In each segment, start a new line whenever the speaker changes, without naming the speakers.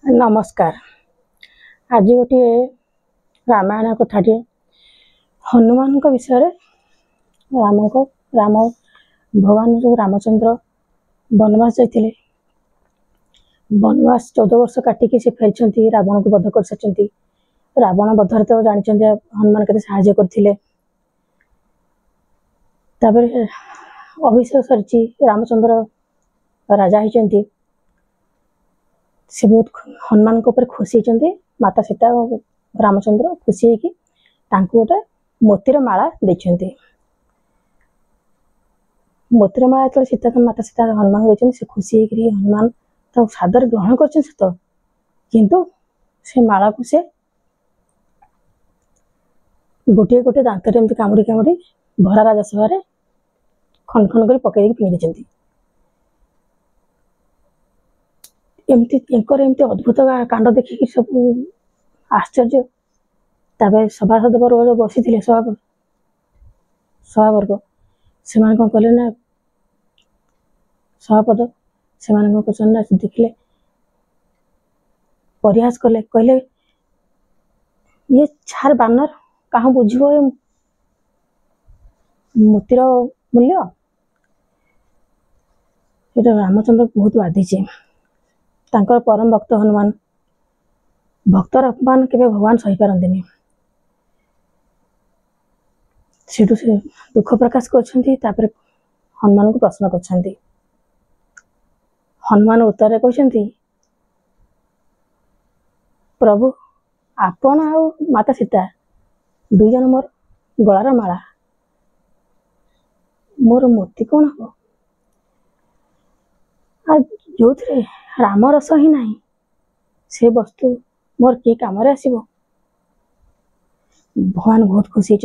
नमस्कार। आज गोटे रामायण कथाटे हनुमान विषय राम भगवान जो रामचंद्र वनवास जाते वनवास 14 वर्ष काटिकी से फेरी रावण को वध कर सारी रावण वधर तो जानते हनुमान के साहाय्य करते अभिषेक सरी रामचंद्र राजा होती से बहुत हनुमान के ऊपर खुशी होती माता सीता और रामचंद्र खुशी होगी गोटे मोतीर माला देते मोतीर माला जो सीता माता सीता हनुमान देते से खुशी होगी हनुमान तो सादर ग्रहण कर किंतु से माला को से गोटे गोटे दांतर एमती कामुड़ी कामुड़ी भरा राजसभा खंड खंड कर पकड़ फिंगी एमती अद्भुत कांड देखिक सब आश्चर्य सभासद वर्ग जो बसी सभावर्ग से कौन कले ना सभापद से क्वेश्चन देखले प्रयास कले कहले ये छार बानर कहाँ बुझ मोतीर मूल्य ये रामचंद्र बहुत बाधिचे परम भक्त हनुमान भक्तर अपमान के भगवान सही पारंती से दुख प्रकाश कर हनुमान को प्रश्न कर हनुमान उत्तर कहते प्रभु आपण आ माता सीता दुई जन मोर गलार माला मोर मोती कौन हम आ जो राम रस ही नहीं से वस्तु मोर किए कम आसो भगवान बहुत खुशी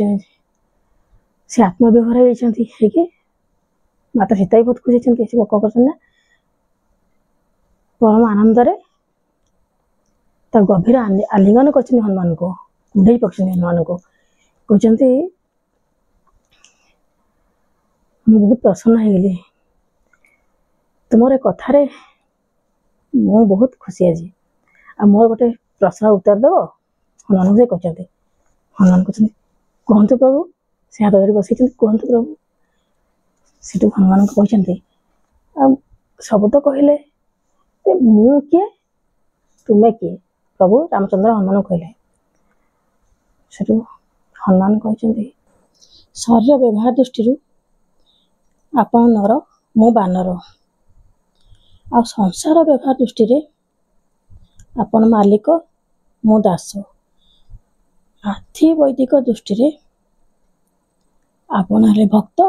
से आत्मविभोर होती माता सीता भी बहुत खुशी से बक कर परम आनंद गभीर आलिंगन कर हनुमान को कुंडे पकड़ हनुमान को कहते बहुत प्रसन्न होगली तुम कथार मु बहुत खुशी आज आ मोर गोटे प्रश्न उत्तर देव हनुमान से कहते हनुमान कहते प्रभु से हाथ धरी बस कहतु प्रभु से हनुमान को कहते सब तो कहले मु किए तुम्हें किए प्रभु रामचंद्र हनुमान कहले से हनुमान कहते शरीर व्यवहार दृष्टि आपण नर मु बानर आ संसार व्यवहार दृष्टि आपण मालिक मु दास आर्थिक वैदिक दृष्टि आपण हेले भक्त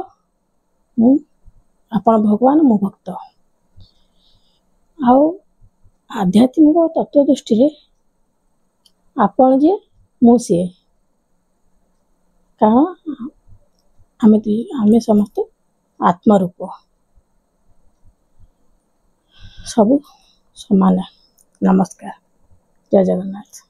मु आपण भगवान मु भक्त आध्यात्मिक तत्व दृष्टि आपण जे मु सी कारण आमे समस्त आत्मरूप सब समान। नमस्कार। जय जगन्नाथ।